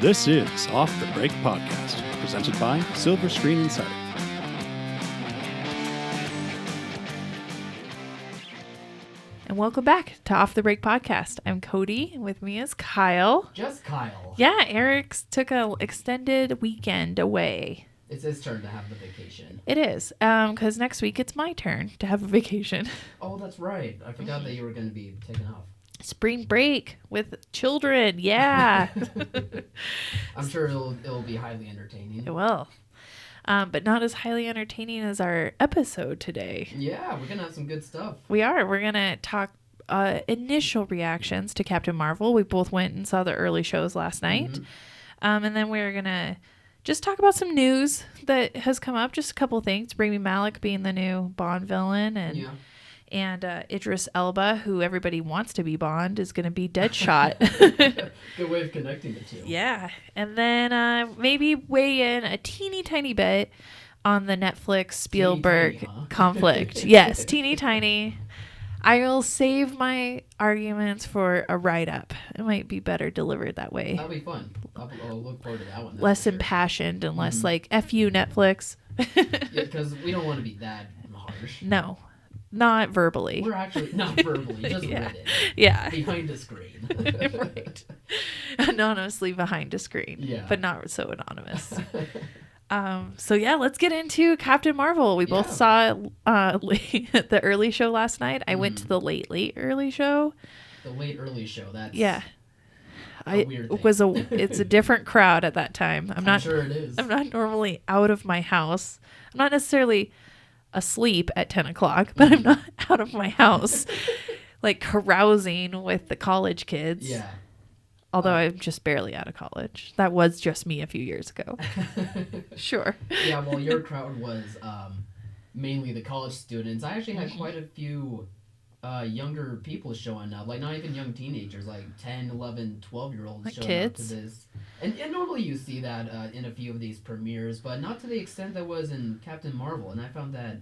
This is Off the Break Podcast, presented by Silver Screen Insider. And welcome back to Off the Break Podcast. I'm Cody. With me is Kyle. Just Kyle. Yeah, Eric took an extended weekend away. It's his turn to have the vacation. It is, because next week it's my turn to have a vacation. Oh, that's right. I forgot that you were going to be taking off. Spring break with children. Yeah. I'm sure it'll be highly entertaining. It will. But not as highly entertaining as our episode today. Yeah, we're going to have some good stuff. We are. We're going to talk initial reactions to Captain Marvel. We both went and saw the early shows last night. Mm-hmm. And then we're going to just talk about some news that has come up. Just a couple things. Rami Malek being the new Bond villain. And Idris Elba, who everybody wants to be Bond, is going to be Deadshot. Good way of connecting the two. Yeah. And then maybe weigh in a teeny tiny bit on the Netflix Spielberg Teeny tiny, huh? conflict. Yes, teeny tiny. I will save my arguments for a write-up. It might be better delivered that way. That'll be fun. I'll look forward to that one. Less impassioned and less like, F you, Netflix. Yeah, because we don't want to be that harsh. No. Not verbally. We're actually not verbally, just written. Yeah. Behind a screen. Right. Anonymously behind a screen. Yeah. But not so anonymous. So yeah, let's get into Captain Marvel. We both saw the early show last night. I went to the late early show. The late early show, that's a weird thing. It's a different crowd at that time. I'm sure it is. I'm not normally out of my house. I'm not necessarily asleep at 10 o'clock, but I'm not out of my house like carousing with the college kids. Yeah. Although I'm just barely out of college. That was just me a few years ago. Sure. Yeah, well, your crowd was mainly the college students. I actually had quite a few younger people showing up. Like, not even young teenagers, like 10, 11, 12-year-olds like showing kids. up to this. And normally you see that in a few of these premieres, but not to the extent that was in Captain Marvel, and I found that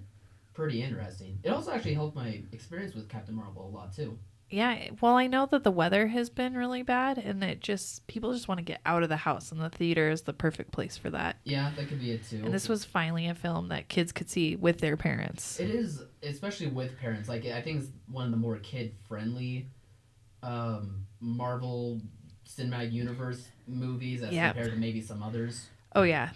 pretty interesting. It also actually helped my experience with Captain Marvel a lot, too. Yeah, well, I know that the weather has been really bad, and that people just want to get out of the house, and the theater is the perfect place for that. Yeah, that could be it, too. And this was finally a film that kids could see with their parents. It is, especially with parents. Like, I think it's one of the more kid-friendly Marvel Cinematic Universe movies as compared to maybe some others. Oh, yeah.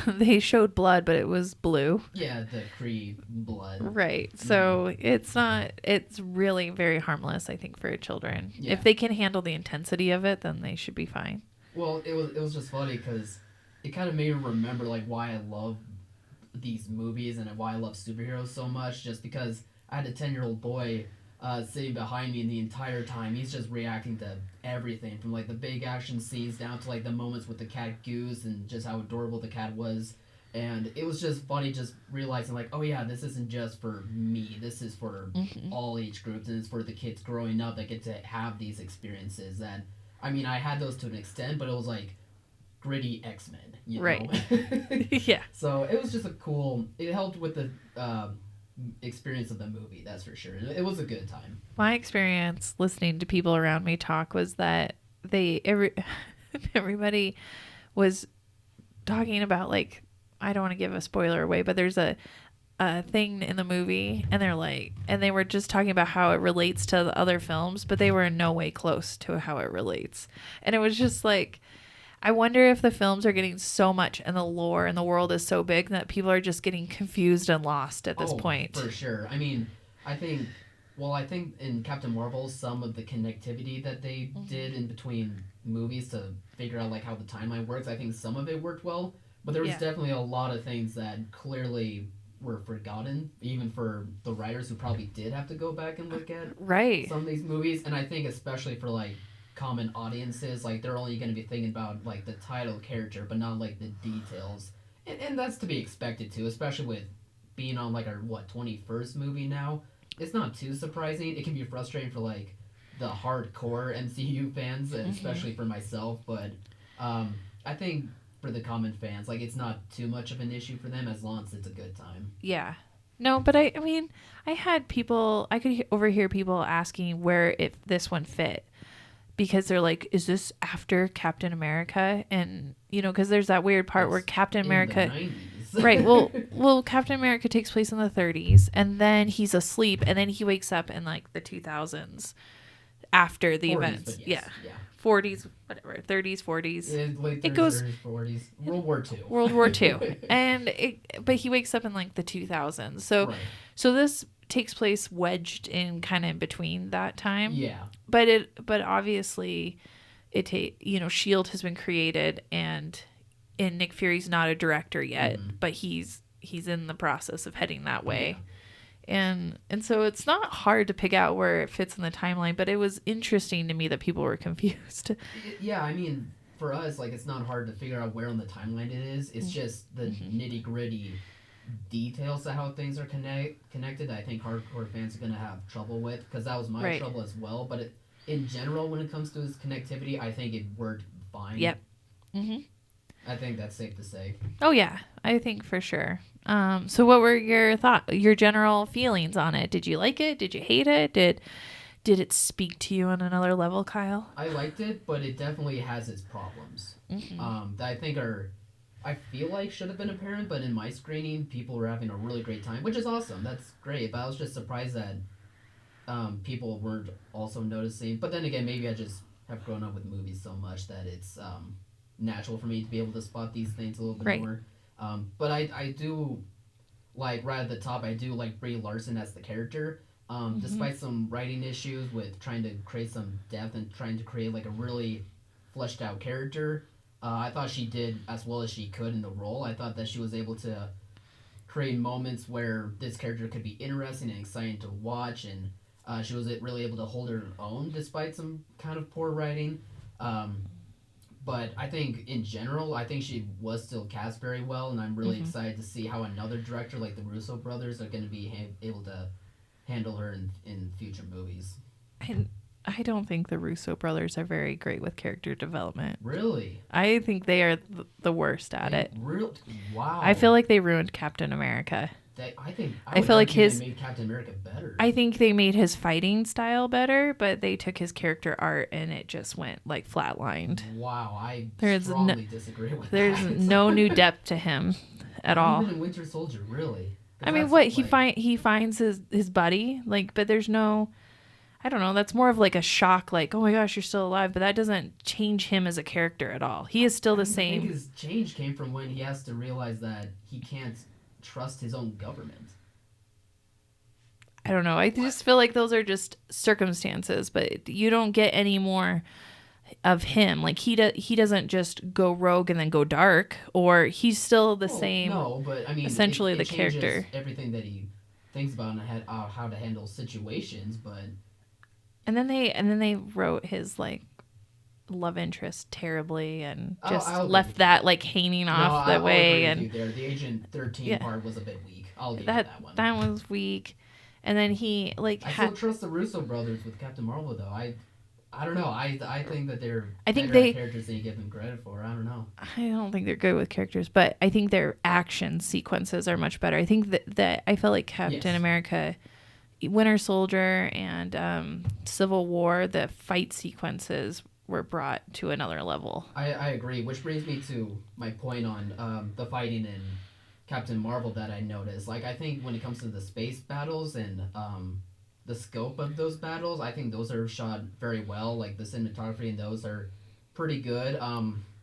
They showed blood, but it was blue. Yeah, the Kree blood. Right. So it's really very harmless, I think, for children. Yeah. If they can handle the intensity of it, then they should be fine. Well, it was just funny because it kind of made me remember like why I love these movies and why I love superheroes so much, just because I had a 10-year-old boy sitting behind me, and the entire time he's just reacting to everything from like the big action scenes down to like the moments with the cat Goose and just how adorable the cat was. And it was just funny just realizing like, oh yeah, this isn't just for me, this is for all age groups, and it's for the kids growing up that get to have these experiences. That, I mean, I had those to an extent, but it was like gritty X-Men, you know? Right. Yeah. So it was just it helped with the experience of the movie, that's for sure. It was a good time. My experience listening to people around me talk was that everybody was talking about, like, I don't want to give a spoiler away, but there's a thing in the movie, and they were just talking about how it relates to the other films, but they were in no way close to how it relates. And it was just like, I wonder if the films are getting so much and the lore and the world is so big that people are just getting confused and lost at this point. For sure. I mean, I think in Captain Marvel, some of the connectivity that they did in between movies to figure out like how the timeline works, I think some of it worked well, but there was definitely a lot of things that clearly were forgotten, even for the writers who probably did have to go back and look at some of these movies. And I think especially for like common audiences, like they're only going to be thinking about like the title character but not like the details, and that's to be expected too, especially with being on like our 21st movie now. It's not too surprising. It can be frustrating for like the hardcore MCU fans, especially for myself, but I think for the common fans, like, it's not too much of an issue for them as long as it's a good time. Yeah. No, but I mean, I could overhear people asking where this one fit. because they're like, is this after Captain America? And, you know, because there's that weird part where Captain America... In the 90s. Right. Well, Captain America takes place in the 30s, and then he's asleep, and then he wakes up in like the 2000s after the 40s, events. but yes, yeah. 40s, whatever, 30s, 40s. Yeah, late 30s, it goes 30s, 40s, World War II. World War II, but he wakes up in like the 2000s. So, right. So this takes place wedged in kind of in between that time. Yeah. But obviously, Shield has been created, and Nick Fury's not a director yet, but he's in the process of heading that way. Yeah. And so it's not hard to pick out where it fits in the timeline, but it was interesting to me that people were confused. Yeah, I mean, for us, like, it's not hard to figure out where on the timeline it is. It's just the nitty-gritty details of how things are connected. I think hardcore fans are going to have trouble with, because that was my trouble as well. But in general, when it comes to its connectivity, I think it worked fine. Yep. Mm-hmm. I think that's safe to say. Oh, yeah. I think for sure. So what were your general feelings on it? Did you like it? Did you hate it? Did it speak to you on another level, Kyle? I liked it, but it definitely has its problems. That I think I feel like should have been apparent, but in my screening, people were having a really great time, which is awesome. That's great, but I was just surprised that people weren't also noticing. But then again, maybe I just have grown up with movies so much that it's natural for me to be able to spot these things a little bit more. But I do, like, right at the top, I do like Brie Larson as the character. Despite some writing issues with trying to create some depth and trying to create, like, a really fleshed out character, I thought she did as well as she could in the role. I thought that she was able to create moments where this character could be interesting and exciting to watch, and she was really able to hold her own despite some kind of poor writing. But I think, in general, I think she was still cast very well, and I'm really excited to see how another director like the Russo brothers are going to be able to handle her in future movies. I don't think the Russo brothers are very great with character development. Really? I think they are the worst at it. Wow. I feel like they ruined Captain America. I feel like they made Captain America better. I think they made his fighting style better, but they took his character art and it just went like flatlined. Wow, I strongly disagree with that. There's no new depth to him at all. Even in Winter Soldier, really. I mean, he finds his buddy, like, but there's no, I don't know, that's more of like a shock, like, oh my gosh, you're still alive, but that doesn't change him as a character at all. He is still the same. I think his change came from when he has to realize that he can't trust his own government. I don't know. I just feel like those are just circumstances, but you don't get any more of him. Like he doesn't just go rogue and then go dark, or he's still the same. No, but I mean, essentially it the character. Everything that he thinks about and how to handle situations, but. And then they wrote his like love interest terribly and just left that like hanging off that way. And the Agent 13 part was a bit weak. I'll give you that one. That was weak. And then he like I still trust the Russo brothers with Captain Marvel though. I don't know. I think that they're characters that you give them credit for. I don't know. I don't think they're good with characters, but I think their action sequences are much better. I think that I felt like Captain America, Winter Soldier, and Civil War, the fight sequences were brought to another level. I agree, which brings me to my point on the fighting in Captain Marvel that I noticed. Like, I think when it comes to the space battles and the scope of those battles, I think those are shot very well. Like, the cinematography in those are pretty good,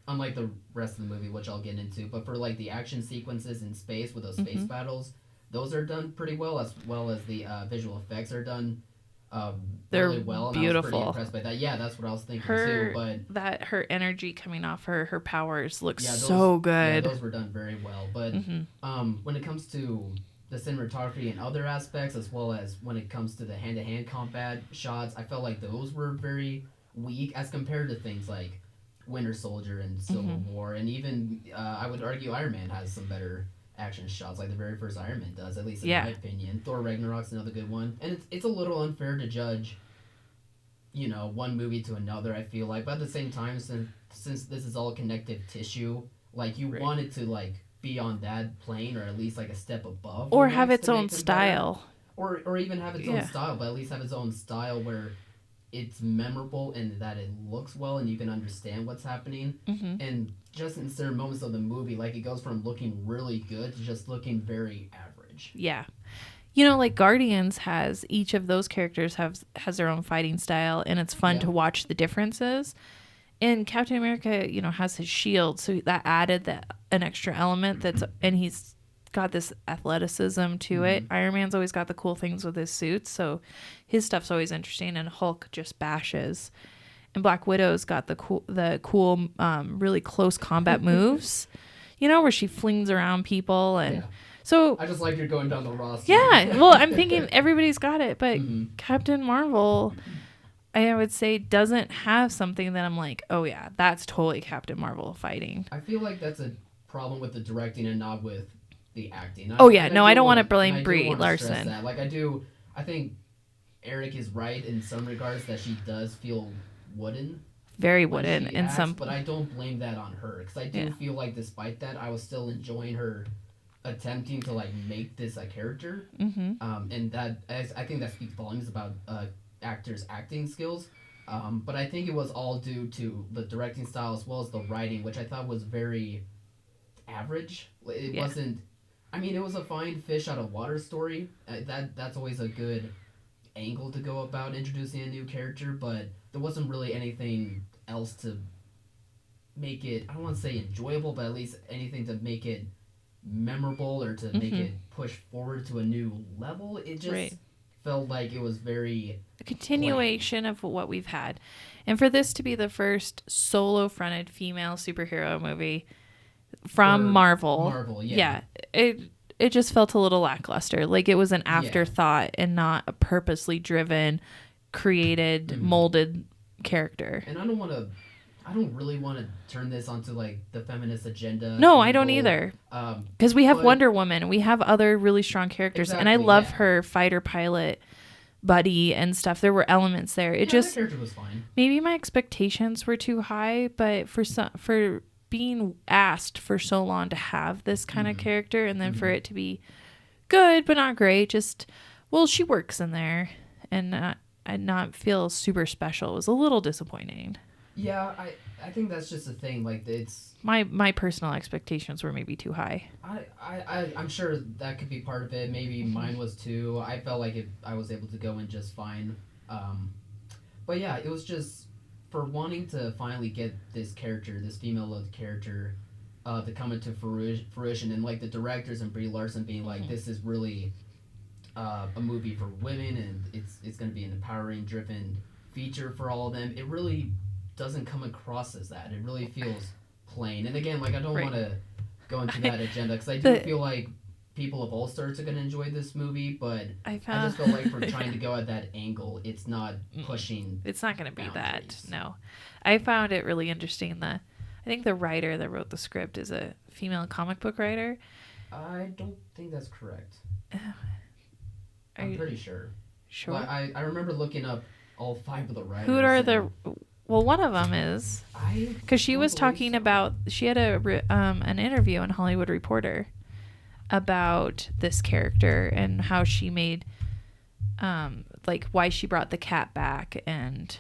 unlike the rest of the movie, which I'll get into. But for, like, the action sequences in space with those space battles, those are done pretty well as the visual effects are done they're really well. And beautiful. I was pretty impressed by that. Yeah, that's what I was thinking too. But her energy coming off her powers looks so good. Yeah, those were done very well. But when it comes to the cinematography and other aspects, as well as when it comes to the hand-to-hand combat shots, I felt like those were very weak as compared to things like Winter Soldier and Civil War, and even I would argue Iron Man has some better action shots, like the very first Iron Man does, at least in my opinion. Thor Ragnarok's another good one, and it's a little unfair to judge, one movie to another, I feel like, but at the same time, since this is all connective tissue, like, you want it to, like, be on that plane, or at least, like, a step above, or have its own style, or even have its own style, but at least have its own style where it's memorable and that it looks well and you can understand what's happening. Mm-hmm. And just in certain moments of the movie, like it goes from looking really good to just looking very average. Yeah. You know, like Guardians has each of those characters has their own fighting style, and it's fun to watch the differences. And Captain America, you know, has his shield, so that added an extra element and he's got this athleticism to it. Iron Man's always got the cool things with his suits, so his stuff's always interesting, and Hulk just bashes. And Black Widow's got the cool really close combat moves, you know, where she flings around people and so I just like you're going down the roster. Yeah, well, I'm thinking everybody's got it, but Captain Marvel, I would say, doesn't have something that I'm like, oh yeah, that's totally Captain Marvel fighting. I feel like that's a problem with the directing and not with the acting. I don't want to blame Brie Larson. Like I think Eric is right in some regards that she does feel wooden. Very wooden in some. But I don't blame that on her because I do feel like despite that, I was still enjoying her attempting to like make this a character, and that I think that speaks volumes about actors' acting skills. But I think it was all due to the directing style as well as the writing, which I thought was very average. It wasn't. I mean, it was a fine fish out of water story. That's always a good angle to go about introducing a new character, but there wasn't really anything else to make it. I don't want to say enjoyable, but at least anything to make it memorable or to make it push forward to a new level. It just felt like it was very a continuation of what we've had. And for this to be the first solo fronted female superhero movie from Marvel, it just felt a little lackluster. Like it was an afterthought and not a purposely driven, created, molded character. And I don't really want to turn this onto like the feminist agenda. No, I don't either. Because we have Wonder Woman, we have other really strong characters, and I love her fighter pilot buddy and stuff. There were elements there. It just the character was fine. Maybe my expectations were too high, but for being asked for so long to have this kind of character, and then for it to be good but not great, just she works in there, and not feel super special. It was a little disappointing. Yeah, I think that's just a thing. Like it's my personal expectations were maybe too high. I'm sure that could be part of it. Maybe mine was too. I felt like I was able to go in just fine. But yeah, it was just for wanting to finally get this character, this female-led character, to come into fruition, and like the directors and Brie Larson being like, this is really a movie for women, and it's going to be an empowering, driven feature for all of them. It really doesn't come across as that. It really feels plain. And again, like I don't want to go into that agenda because I do feel like people of all sorts are going to enjoy this movie, but I just feel like for trying to go at that angle, it's not pushing. It's not going to be boundaries. that. No, I found it really interesting that I think the writer that wrote the script is a female comic book writer. I don't think that's correct. I'm pretty sure. Sure. Well, I remember looking up all 5 of the writers. Who are the? Well, one of them is because she was talking about. She had an interview in Hollywood Reporter about this character and how she made, like why she brought the cat back and,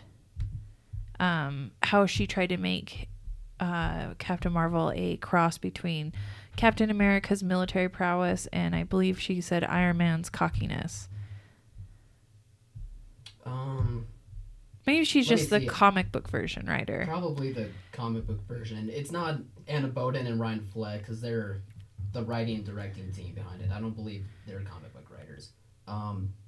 how she tried to make, Captain Marvel a cross between Captain America's military prowess and I believe she said Iron Man's cockiness. Maybe she's just the comic book version writer. Probably the comic book version. It's not Anna Boden and Ryan Fleck because they're the writing and directing team behind it. I don't believe they're comic book writers.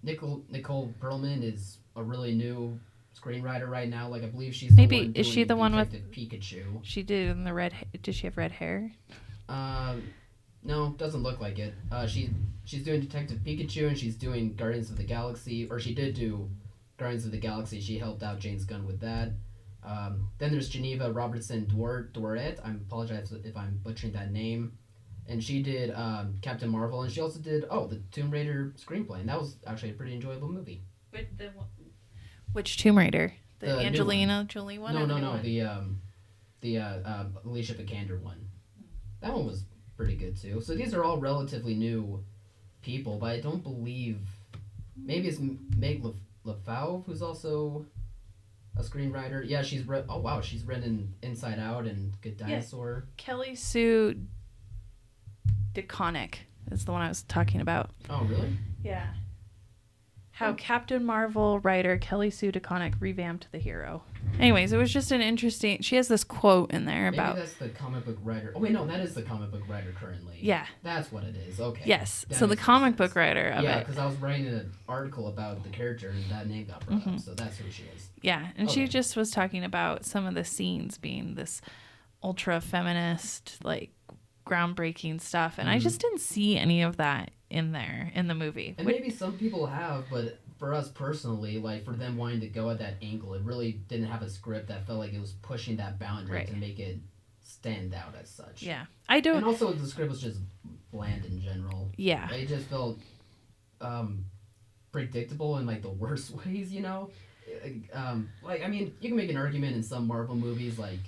Nicole Perlman is a really new screenwriter right now. Like I believe she's is she the one with Pikachu? She did in the red. Did she have red hair? No, doesn't look like it. She's doing Detective Pikachu and she's doing Guardians of the Galaxy, or she did do Guardians of the Galaxy. She helped out James Gunn with that. Then there's Geneva Robertson Dworet. I apologize if I'm butchering that name. And she did Captain Marvel, and she also did the Tomb Raider screenplay, and that was actually a pretty enjoyable movie. Which Tomb Raider? The Angelina Jolie one? No. The Alicia Vikander one. That one was pretty good too. So these are all relatively new people, but I don't believe maybe it's Meg LaFauve who's also a screenwriter. Yeah, she's read. Oh wow, she's written Inside Out and Good Dinosaur. Kelly Sue DeConnick is the one I was talking about. Oh really? Yeah. How Captain Marvel writer Kelly Sue DeConnick revamped the hero. Anyways, it was just an interesting... She has this quote in there about... Maybe that's the comic book writer. Oh, wait, no, that is the comic book writer currently. Yeah. That's what it is. Okay. Yes. That So the makes comic sense. book writer of Yeah, it. because I was writing an article about the character and that name got brought up, so that's who she is. Yeah. And she Okay. just was talking about some of the scenes being this ultra feminist, like groundbreaking stuff. And I just didn't see any of that in there in the movie. And maybe some people have, but for us personally, like for them wanting to go at that angle, it really didn't have a script that felt like it was pushing that boundary to make it stand out as such. Yeah. I don't... And also the script was just bland in general. Yeah. It just felt predictable in like the worst ways, you know? Like, I mean, you can make an argument in some Marvel movies, like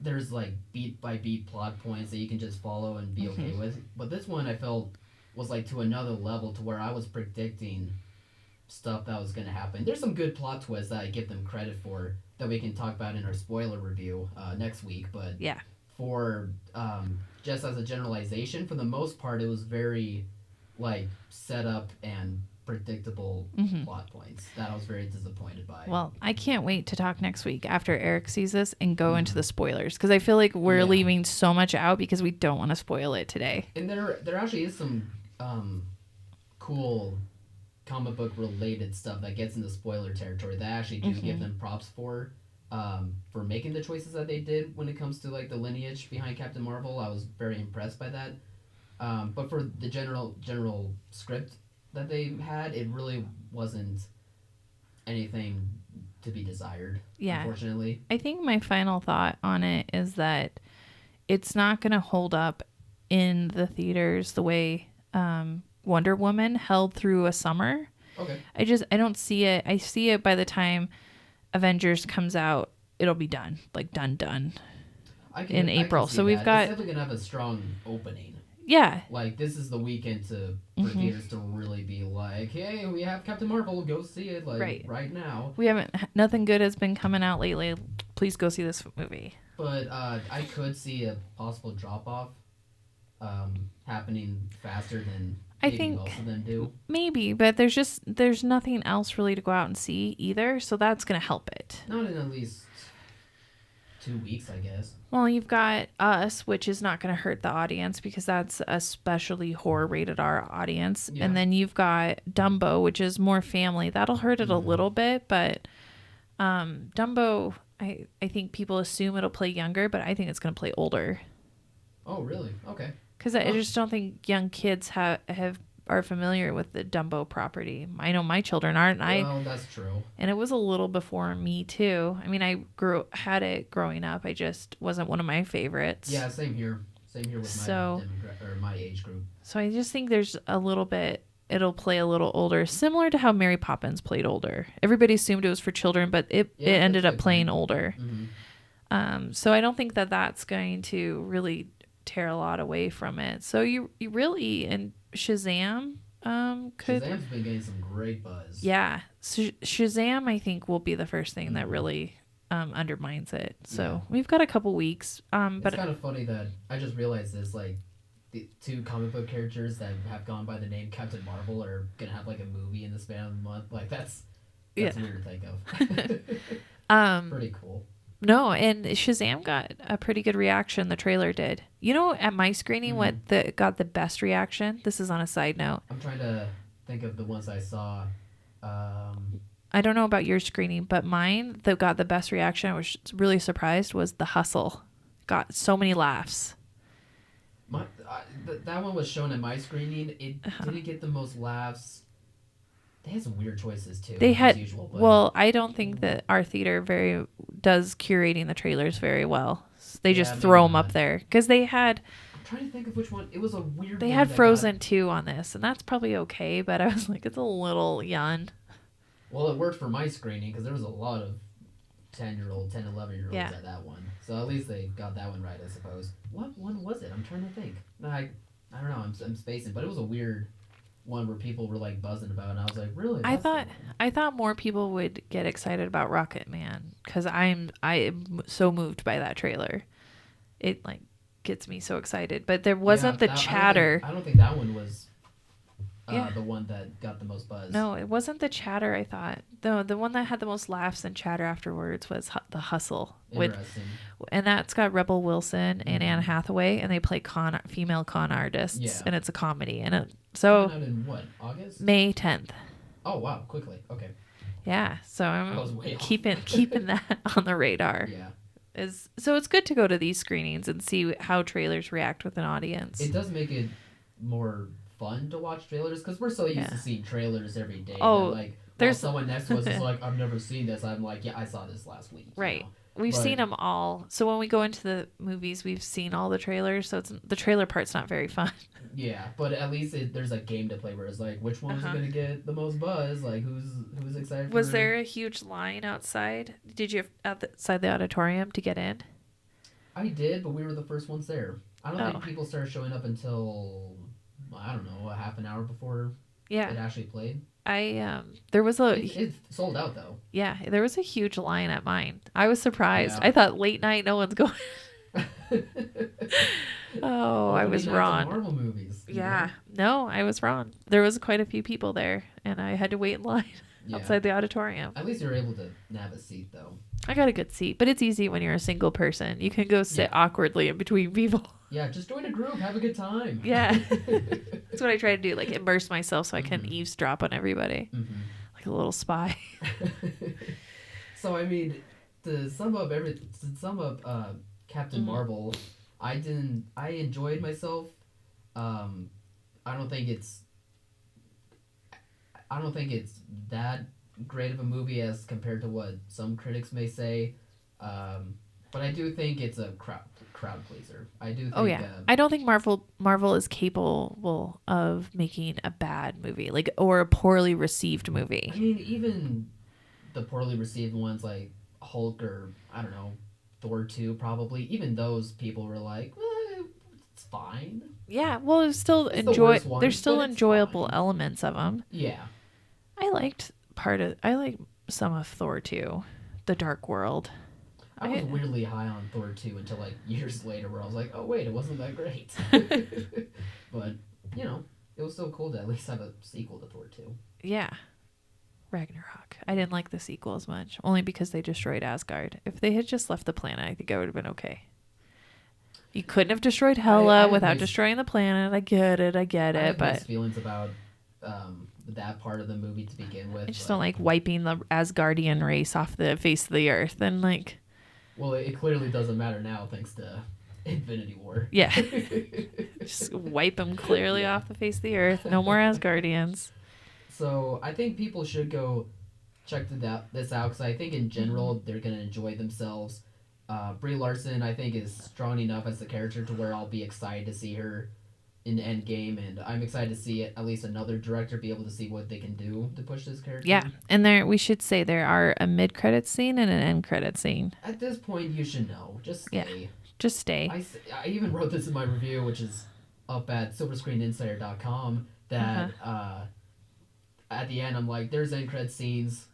there's like beat by beat plot points that you can just follow and be okay with. But this one I felt was like to another level to where I was predicting stuff that was going to happen. There's some good plot twists that I give them credit for that we can talk about in our spoiler review next week. But yeah, for just as a generalization, for the most part, it was very like set up and predictable plot points that I was very disappointed by. Well, I can't wait to talk next week after Eric sees this and go into the spoilers, because I feel like we're leaving so much out because we don't want to spoil it today. And there actually is some cool comic book related stuff that gets into spoiler territory that I actually do give them props for making the choices that they did when it comes to like the lineage behind Captain Marvel. I was very impressed by that. But for the general script that they had, it really wasn't anything to be desired. Yeah, unfortunately. I think my final thought on it is that it's not going to hold up in the theaters the way Wonder Woman held through a summer. Okay. I don't see it. I see it by the time Avengers comes out, it'll be done. Like done. In April. So we've got... It's definitely going to have a strong opening. Yeah. Like, this is the weekend for theaters to really be like, hey, we have Captain Marvel, go see it, like, right now. Nothing good has been coming out lately. Please go see this movie. But I could see a possible drop-off happening faster than I think most of them do. Maybe, but there's nothing else really to go out and see either, so that's going to help it. Not in at least 2 weeks, I guess. Well, you've got Us, which is not going to hurt the audience because that's a specially horror rated R audience. Yeah. And then you've got Dumbo, which is more family. That'll hurt it a little bit, but Dumbo, I think people assume it'll play younger, but I think it's going to play older. Oh, really? Okay. Because I just don't think young kids are familiar with the Dumbo property. I know my children aren't. Well, that's true. And it was a little before me too. I mean, I had it growing up. I just wasn't one of my favorites. Yeah, same here. Same here with my age group. So I just think there's a little bit. It'll play a little older, similar to how Mary Poppins played older. Everybody assumed it was for children, but it ended up playing older. Mm-hmm. So I don't think that's going to really tear a lot away from it. So you really, and Shazam Shazam's been getting some great buzz. Yeah. Shazam, I think, will be the first thing that really undermines it. So we've got a couple weeks. But it's kind of funny that I just realized this, like, the two comic book characters that have gone by the name Captain Marvel are going to have, like, a movie in the span of a month. Like, that's weird to think of. Pretty cool. No, and Shazam got a pretty good reaction. The trailer did. You know, at my screening, what got the best reaction? This is on a side note. I'm trying to think of the ones I saw. I don't know about your screening, but mine that got the best reaction, I was really surprised, was The Hustle. Got so many laughs. That one was shown at my screening. It didn't get the most laughs. They had some weird choices too. They had, as usual, well, I don't think that our theater does curating the trailers very well. They just throw them up there because they had. I'm trying to think of which one. It was a weird. They had Frozen 2 on this, and that's probably okay. But I was like, it's a little young. Well, it worked for my screening because there was a lot of 10-year-old, 10, 11-year-olds at that one. So at least they got that one right, I suppose. What one was it? I'm trying to think. I don't know. I'm spacing, but it was a weird one where people were like buzzing about, and I was like, really? I thought more people would get excited about Rocket Man because I am so moved by that trailer. It like gets me so excited. But there wasn't the chatter. I don't think that one was the one that got the most buzz. No, it wasn't the chatter. I thought the one that had the most laughs and chatter afterwards was The Hustle. Interesting. And that's got Rebel Wilson and Anne Hathaway, and they play female con artists, and it's a comedy. And so out in what, August? May 10th. Oh wow, quickly. Okay. Yeah, so I'm keeping that on the radar. Yeah. So it's good to go to these screenings and see how trailers react with an audience. It does make it more fun to watch trailers because we're so used to seeing trailers every day. Oh, like there's someone next to us is like, I've never seen this. I'm like, yeah, I saw this last week. Right. You know? We've seen them all. So when we go into the movies, we've seen all the trailers. So the trailer part's not very fun. Yeah, but at least there's a game to play where it's like, which one's going to get the most buzz? Like, who's excited? Was there a huge line outside? Did you outside the auditorium to get in? I did, but we were the first ones there. I don't think people started showing up until, I don't know, a half an hour before it actually played. There was it sold out though. Yeah, there was a huge line at mine. I was surprised. Yeah. I thought late night, no one's going. I was wrong. Marvel movies. Yeah, no, I was wrong. There was quite a few people there, and I had to wait in line outside the auditorium. At least you were able to nab a seat though. I got a good seat, but it's easy when you're a single person. You can go sit awkwardly in between people. Yeah, just join a group, have a good time. Yeah. That's what I try to do, like immerse myself so I can eavesdrop on everybody. Like a little spy. So, I mean, to sum up Captain Marvel, I enjoyed myself. I don't think it's that great of a movie as compared to what some critics may say. But I do think it's a crowd pleaser. I do think. Oh yeah, I don't think Marvel is capable of making a bad movie, or a poorly received movie. I mean, even the poorly received ones like Hulk or I don't know, Thor 2 probably. Even those people were like, it's fine. Yeah, well, there's still enjoyable elements of them. Yeah, I liked some of Thor 2, The Dark World. I was weirdly high on Thor 2 until like years later where I was like, oh wait, it wasn't that great. But, you know, it was still cool to at least have a sequel to Thor 2. Yeah. Ragnarok. I didn't like the sequel as much, only because they destroyed Asgard. If they had just left the planet, I think I would have been okay. You couldn't have destroyed Hela without destroying the planet. I get it, I have but mixed feelings about that part of the movie to begin with. I just don't like wiping the Asgardian race off the face of the earth and like. Well, it clearly doesn't matter now thanks to Infinity War. Yeah. Just wipe them clearly off the face of the earth. No more Asgardians. So I think people should go check this out because I think in general they're going to enjoy themselves. Brie Larson, I think, is strong enough as a character to where I'll be excited to see her in Endgame, and I'm excited to see at least another director be able to see what they can do to push this character. Yeah, and we should say there are a mid-credit scene and an end-credit scene. At this point, you should know. Just stay. Yeah, just stay. I even wrote this in my review, which is up at silverscreeninsider.com, that at the end, I'm like, there's end-credit scenes.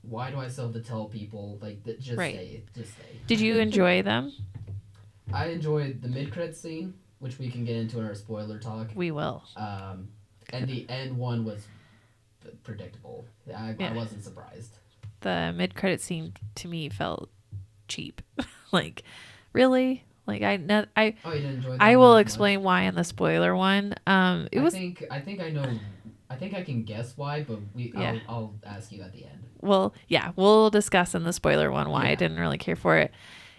Why do I still have to tell people? Like, just stay. Just stay. Did you enjoy them? I enjoyed the mid-credit scene, which we can get into in our spoiler talk. We will. And the end one was predictable. I wasn't surprised. The mid-credit scene to me felt cheap. Like, really? Like you didn't enjoy that? I will explain why in the spoiler one. I think I know. I think I can guess why, but I'll ask you at the end. Well, yeah, we'll discuss in the spoiler one why I didn't really care for it.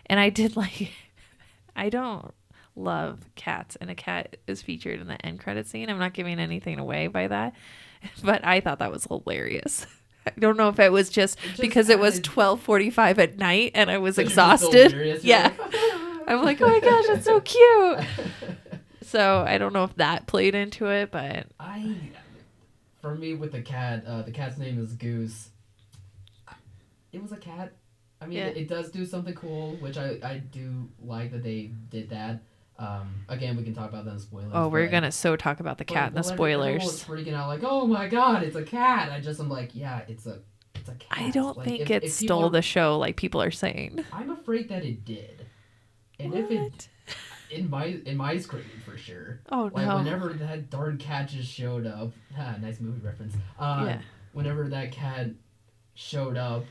And I did I don't love cats, and a cat is featured in the end credit scene. I'm not giving anything away by that, but I thought that was hilarious. I don't know if it was just because it was 12:45 at night and I was exhausted. I'm like, oh my gosh, that's so cute. So I don't know if that played into it, but for me with the cat's name is Goose. It was a cat. I mean, it does do something cool, which I do like that they did that. Again, we can talk about that in spoilers. Oh, we're going to talk about the cat in the spoilers. Everyone was freaking out like, oh my god, it's a cat. I'm like, yeah, it's a it's a cat. I don't Like, think if it stole the show like people are saying. I'm afraid that it did. And if it, in my screen for sure. Oh like, no! whenever that darn cat just showed up, nice movie reference. Yeah. Whenever that cat showed up,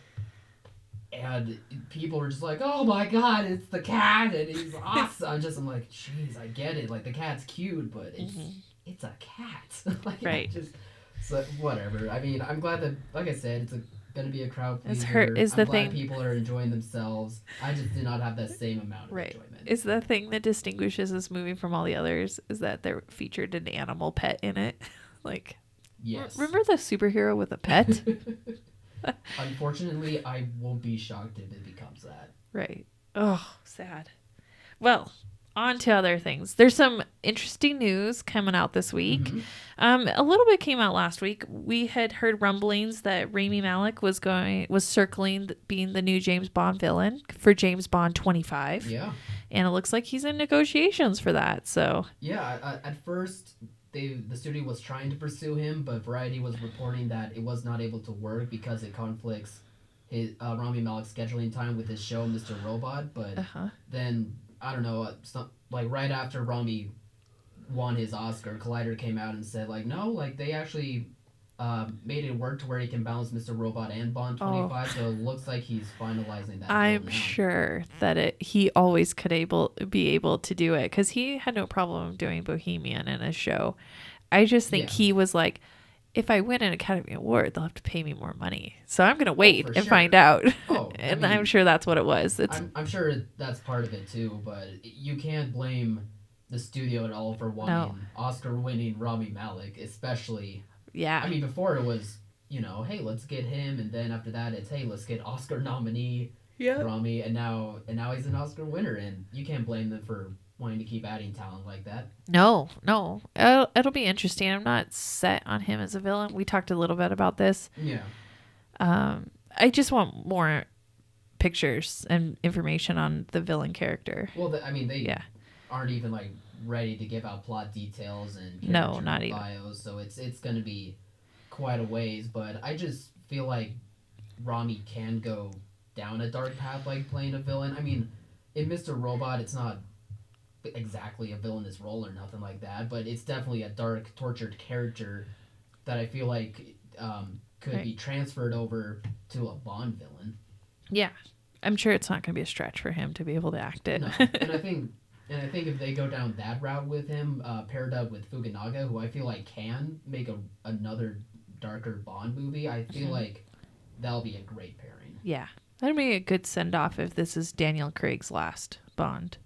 and people were just like, "Oh my God, it's the cat, and he's awesome." I'm like, "Jeez, I get it. Like, the cat's cute, but it's a cat." Like, right. So whatever. I mean, I'm glad that, like I said, it's gonna be a crowd pleaser. I'm glad people are enjoying themselves. I just did not have that same amount of enjoyment. Is the thing that distinguishes this movie from all the others is that they featured an animal pet in it? Like, yes. Remember the superhero with a pet? Unfortunately, I won't be shocked if it becomes that. Right. Oh, sad. Well, on to other things. There's some interesting news coming out this week. A little bit came out last week. We had heard rumblings that Rami Malek was circling being the new James Bond villain for James Bond 25. Yeah. And it looks like he's in negotiations for that. So yeah, at first the studio was trying to pursue him, but Variety was reporting that it was not able to work because it conflicts his Rami Malek's scheduling time with his show Mr. Robot. But then I don't know, like right after Rami won his Oscar, Collider came out and said like, no, like they actually made it work to where he can balance Mr. Robot and Bond 25. So it looks like he's finalizing that. I'm sure that he always could be able to do it because he had no problem doing Bohemian in a show. I just think he was like, if I win an Academy Award, they'll have to pay me more money. So I'm going to wait and find out. And I'm sure that's what it was. I'm sure that's part of it too, but you can't blame the studio at all for wanting Oscar-winning Rami Malek, especially. Yeah. I mean, before it was, hey, let's get him, and then after that it's, hey, let's get Oscar nominee Rami, and now he's an Oscar winner, and you can't blame them for wanting to keep adding talent like that. No. It'll be interesting. I'm not set on him as a villain. We talked a little bit about this. Yeah. I just want more pictures and information on the villain character. Well, they aren't even like ready to give out plot details and not bios, even. So it's going to be quite a ways. But I just feel like Rami can go down a dark path, like playing a villain. I mean, in Mr. Robot, it's not exactly a villainous role or nothing like that, but it's definitely a dark, tortured character that I feel like could be transferred over to a Bond villain. Yeah, I'm sure it's not going to be a stretch for him to be able to act it. No. And I think if they go down that route with him, paired up with Fukunaga, who I feel like can make another darker Bond movie, I feel like that'll be a great pairing. Yeah, that'd be a good send-off if this is Daniel Craig's last Bond.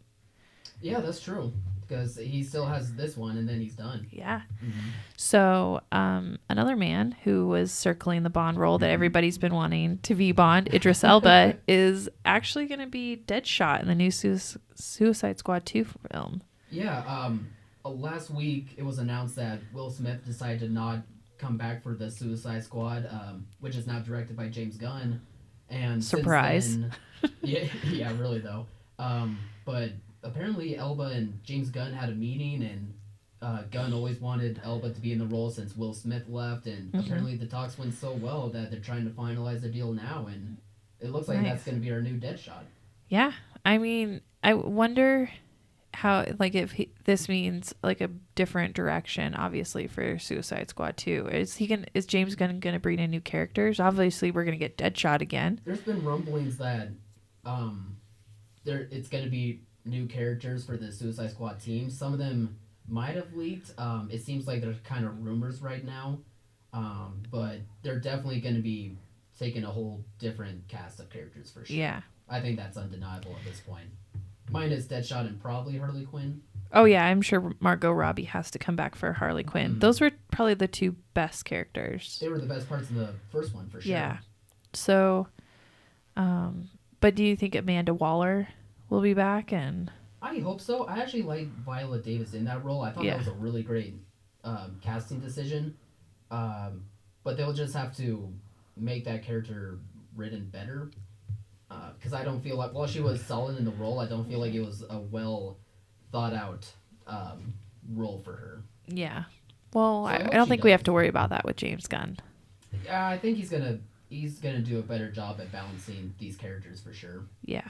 Yeah, that's true. Because he still has this one, and then he's done. Yeah. So, another man who was circling the Bond role that everybody's been wanting to be Bond, Idris Elba, is actually going to be Deadshot in the new Suicide Squad 2 film. Yeah. Last week, it was announced that Will Smith decided to not come back for the Suicide Squad, which is now directed by James Gunn. And surprise. Since then, yeah, really though. But apparently Elba and James Gunn had a meeting, and Gunn always wanted Elba to be in the role since Will Smith left, and apparently the talks went so well that they're trying to finalize the deal now, and it looks like that's going to be our new Deadshot. Yeah, I mean, I wonder how, like, if this means like a different direction, obviously, for Suicide Squad 2. Is James Gunn going to bring in new characters? Obviously, we're going to get Deadshot again. There's been rumblings that it's going to be new characters for the Suicide Squad team. Some of them might have leaked. It seems like there's kind of rumors right now, but they're definitely going to be taking a whole different cast of characters for sure. Yeah, I think that's undeniable at this point. Minus Deadshot and probably Harley Quinn. Oh yeah, I'm sure Margot Robbie has to come back for Harley Quinn. Those were probably the two best characters. They were the best parts in the first one for sure. Yeah. So, but do you think Amanda Waller will be back? And I hope so. I actually like Viola Davis in that role. I thought that was a really great casting decision. But they'll just have to make that character written better. Because I don't feel like, while she was solid in the role, I don't feel like it was a well thought out role for her. Yeah. Well, so I don't think we have to worry about that with James Gunn. Yeah, I think he's gonna he's gonna do a better job at balancing these characters for sure. Yeah.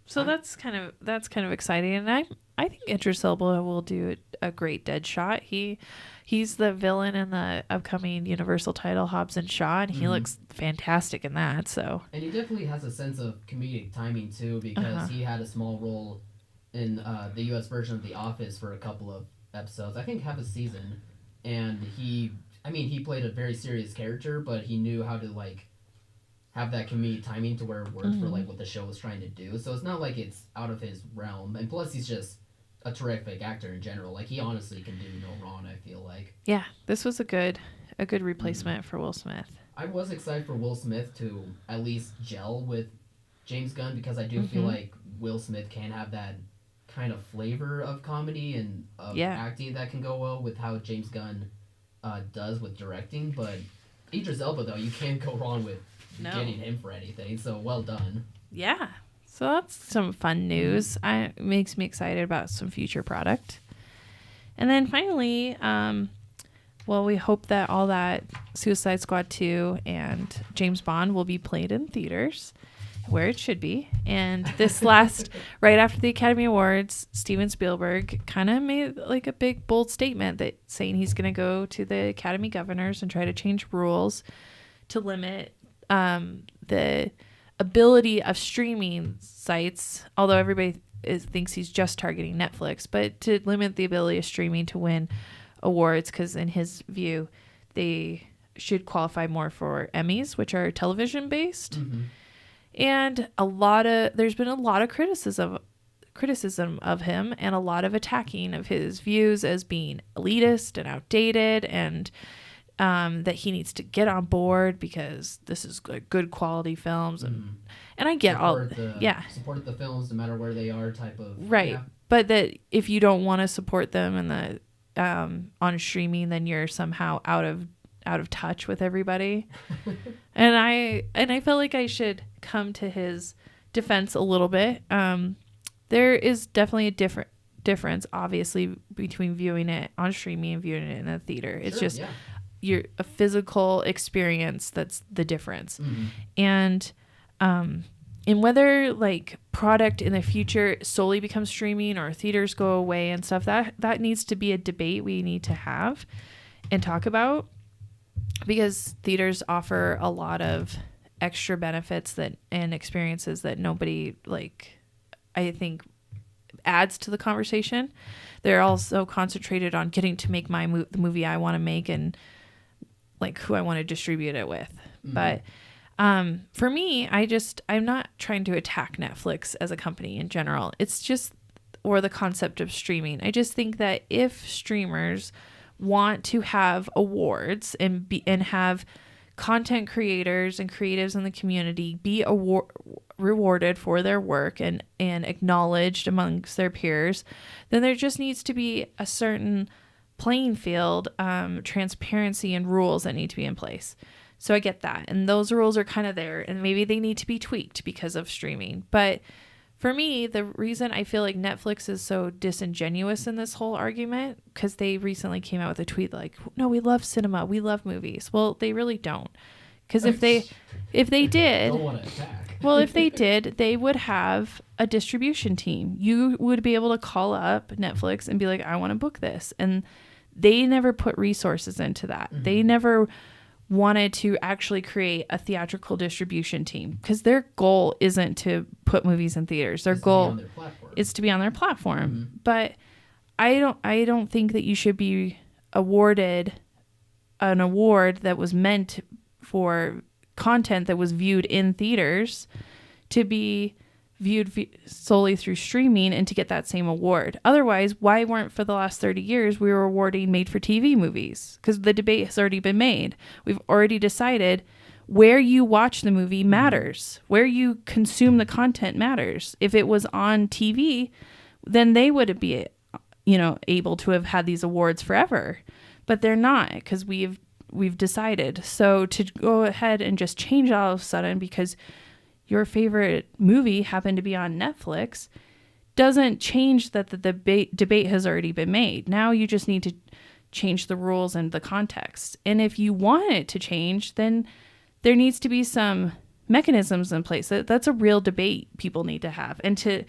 So that's kind of exciting, and I think Idris Elba will do a great Deadshot. He's the villain in the upcoming Universal title Hobbs and Shaw, and he looks fantastic in that. So, and he definitely has a sense of comedic timing too, because he had a small role in the U.S. version of The Office for a couple of episodes, I think half a season, and he played a very serious character, but he knew how to like have that comedic timing to where it worked for like what the show was trying to do. So it's not like it's out of his realm. And plus he's just a terrific actor in general. Like he honestly can do no wrong, I feel like. Yeah, this was a good replacement for Will Smith. I was excited for Will Smith to at least gel with James Gunn, because I do feel like Will Smith can have that kind of flavor of comedy and of acting that can go well with how James Gunn does with directing. But Idris Elba, though, you can't go wrong with getting him for anything, so well done. Yeah, so that's some fun news. It makes me excited about some future product. And then finally, we hope that all that Suicide Squad 2 and James Bond will be played in theaters where it should be. And this right after the Academy Awards, Steven Spielberg kind of made like a big bold statement that saying he's going to go to the Academy governors and try to change rules to limit the ability of streaming sites, although everybody thinks he's just targeting Netflix, but to limit the ability of streaming to win awards, because in his view they should qualify more for Emmys, which are television based. And there's been a lot of criticism of him, and a lot of attacking of his views as being elitist and outdated, and that he needs to get on board because this is good quality films, and I get support the films no matter where they are type of but that if you don't want to support them in the on streaming, then you're somehow out of touch with everybody. and I felt like I should come to his defense a little bit. There is definitely a difference obviously between viewing it on streaming and viewing it in a theater. It's just you're a physical experience that's the difference. And whether like product in the future solely becomes streaming or theaters go away and stuff, that needs to be a debate we need to have and talk about, because theaters offer a lot of extra benefits and experiences that nobody, like, I think adds to the conversation. They're also concentrated on getting to make the movie I want to make and like who I want to distribute it with. But for me, I'm not trying to attack Netflix as a company in general. It's just, or the concept of streaming. I just think that if streamers want to have awards and have content creators and creatives in the community be rewarded for their work and acknowledged amongst their peers, then there just needs to be a certain playing field, transparency and rules that need to be in place. So I get that. And those rules are kind of there, and maybe they need to be tweaked because of streaming. But for me, the reason I feel like Netflix is so disingenuous in this whole argument, because they recently came out with a tweet like, no, we love cinema, we love movies. Well, they really don't. Because if they did, don't want to attack. Well, if they did, they would have a distribution team. You would be able to call up Netflix and be like, I want to book this. And they never put resources into that. They never wanted to actually create a theatrical distribution team, because their goal isn't to put movies in theaters. Their goal is to be on their platform. But I don't think that you should be awarded an award that was meant for content that was viewed in theaters to be viewed solely through streaming and to get that same award. Otherwise, why weren't for the last 30 years we were awarding made-for-TV movies? Because the debate has already been made. We've already decided where you watch the movie matters. Where you consume the content matters. If it was on TV, then they would be, able to have had these awards forever. But they're not, because we've decided. So to go ahead and just change all of a sudden because your favorite movie happened to be on Netflix doesn't change that the debate has already been made. Now you just need to change the rules and the context. And if you want it to change, then there needs to be some mechanisms in place. That's a real debate people need to have. And to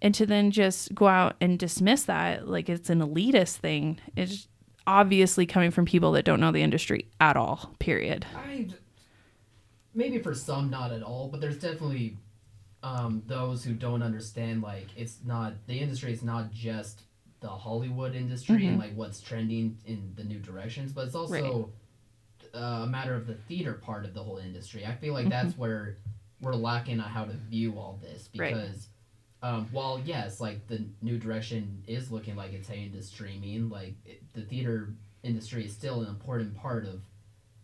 then just go out and dismiss that like it's an elitist thing is obviously coming from people that don't know the industry at all, period. Maybe for some, not at all, but there's definitely those who don't understand, like, the industry is not just the Hollywood industry and like what's trending in the new directions, but it's also a matter of the theater part of the whole industry. I feel like that's where we're lacking on how to view all this, because while yes, like the new direction is looking like it's heading to streaming, like the theater industry is still an important part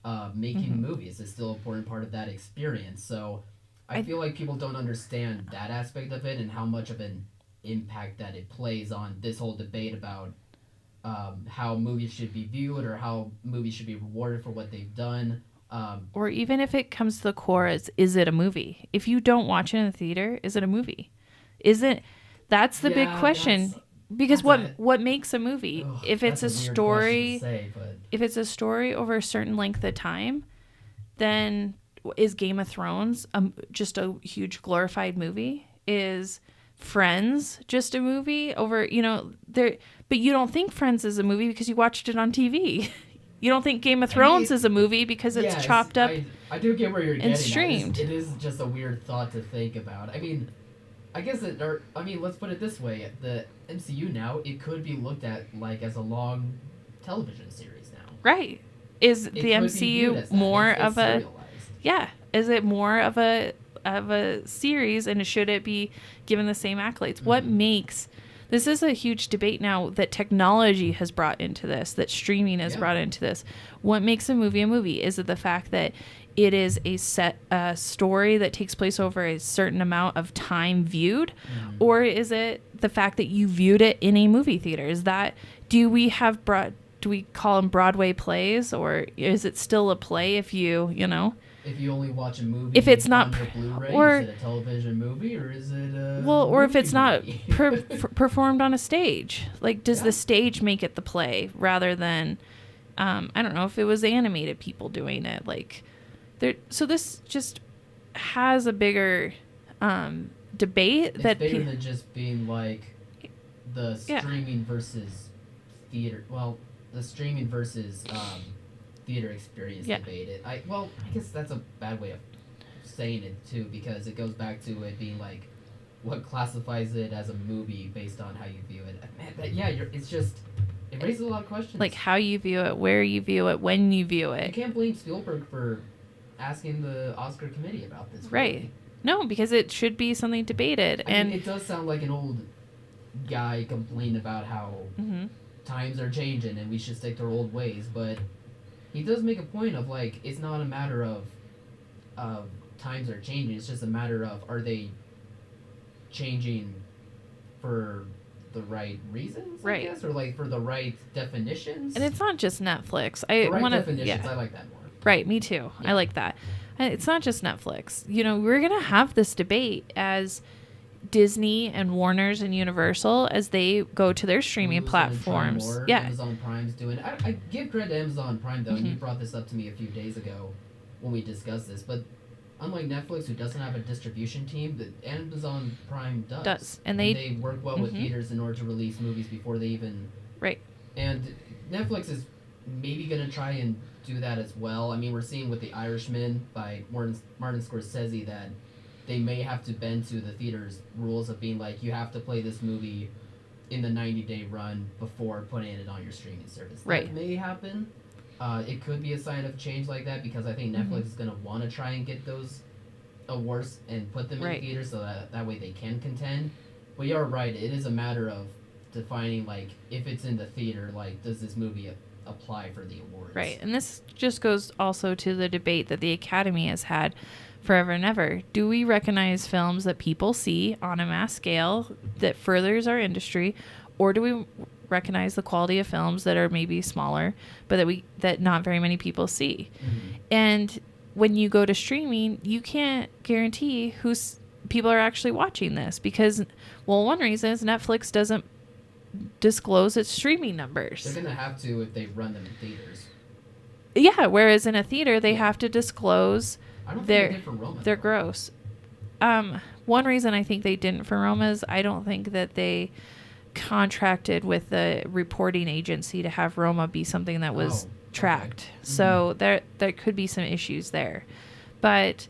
of making movies. It's still an important part of that experience. So I feel like people don't understand that aspect of it and how much of an impact that it plays on this whole debate about how movies should be viewed or how movies should be rewarded for what they've done. Or even if it comes to the core, is it a movie? If you don't watch it in the theater, is it a movie? That's the big question. Because what makes a movie? If it's a story, if it's a story over a certain length of time, then is Game of Thrones just a huge glorified movie? Is Friends just a movie over, but you don't think Friends is a movie because you watched it on TV. You don't think Game of Thrones is a movie because it's chopped up. I do get where you're getting and streamed. It is just a weird thought to think about. I mean, let's put it this way: the MCU now, it could be looked at like as a long television series now. Right? Is the MCU more of a? Yeah. Is it more of a series, and should it be given the same accolades? What makes this is a huge debate now that technology has brought into this, that streaming has brought into this. What makes a movie a movie? Is it the fact that it is a set story that takes place over a certain amount of time viewed, or is it the fact that you viewed it in a movie theater? Is that do we call them Broadway plays, or is it still a play if you If you only watch a movie, if it's not on your Blu-ray, or is it a television movie, or is it a or if it's not movie? performed on a stage? Like, does the stage make it the play rather than, I don't know, if it was animated people doing it? Like, so this just has a bigger debate. It's that bigger than just being like the streaming versus theater. Well, the streaming versus theater experience debate. I guess that's a bad way of saying it too, because it goes back to it being like what classifies it as a movie based on how you view it. Man, it raises a lot of questions. Like how you view it, where you view it, when you view it. You can't blame Spielberg for asking the Oscar committee about this. Right. Really. No, because it should be something debated. I mean, it does sound like an old guy complaining about how times are changing and we should stick to our old ways, but he does make a point of like, it's not a matter of times are changing, it's just a matter of, are they changing for the right reasons, I guess, or like for the right definitions? And it's not just Netflix. Definitions, I like that more. Right, me too. Yeah. I like that. It's not just Netflix. We're going to have this debate as Disney and Warner's and Universal, as they go to their streaming platforms. Amazon Prime's doing it. I give credit to Amazon Prime, though, and you brought this up to me a few days ago when we discussed this, but unlike Netflix, who doesn't have a distribution team, that Amazon Prime does. And they work well with theaters in order to release movies before they even... Right. And Netflix is maybe going to try and do that as well. I mean, we're seeing with The Irishman by Martin Scorsese that they may have to bend to the theater's rules of being like, you have to play this movie in the 90-day run before putting it on your streaming service. Right. That may happen. It could be a sign of change like that, because I think Netflix is going to want to try and get those awards and put them in theaters so that way they can contend. But you're right, it is a matter of defining, like, if it's in the theater, like, does this movie apply for the awards? Right. And this just goes also to the debate that the Academy has had forever and ever. Do we recognize films that people see on a mass scale that furthers our industry, or do we recognize the quality of films that are maybe smaller but that not very many people see? And when you go to streaming, you can't guarantee who's people are actually watching this, because one reason is Netflix doesn't disclose its streaming numbers. They're gonna have to if they run them in theaters. Yeah, whereas in a theater, they have to disclose their gross. One reason I think they didn't for Roma is I don't think that they contracted with the reporting agency to have Roma be something that was tracked. Okay. So there could be some issues there. But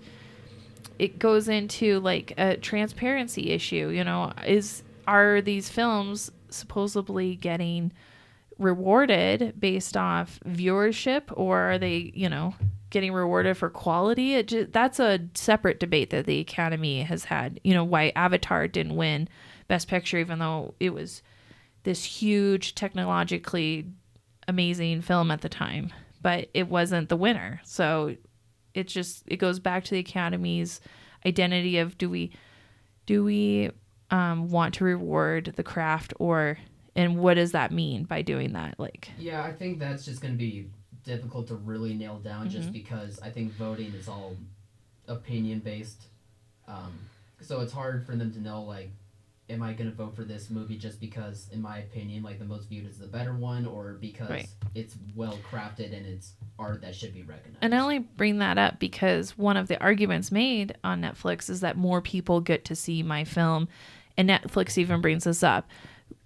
it goes into like a transparency issue, you know, are these films supposedly getting rewarded based off viewership, or are they, you know, getting rewarded for quality? That's a separate debate that the Academy has had, you know, why Avatar didn't win Best Picture, even though it was this huge technologically amazing film at the time, but it wasn't the winner. So it goes back to the Academy's identity of do we want to reward the craft, and what does that mean by doing that? Like, yeah, I think that's just going to be difficult to really nail down, just because I think voting is all opinion based. So it's hard for them to know, like, am I going to vote for this movie just because, in my opinion, like, the most viewed is the better one, or because it's well crafted and it's art that should be recognized? And I only bring that up because one of the arguments made on Netflix is that more people get to see my film, and Netflix even brings this up.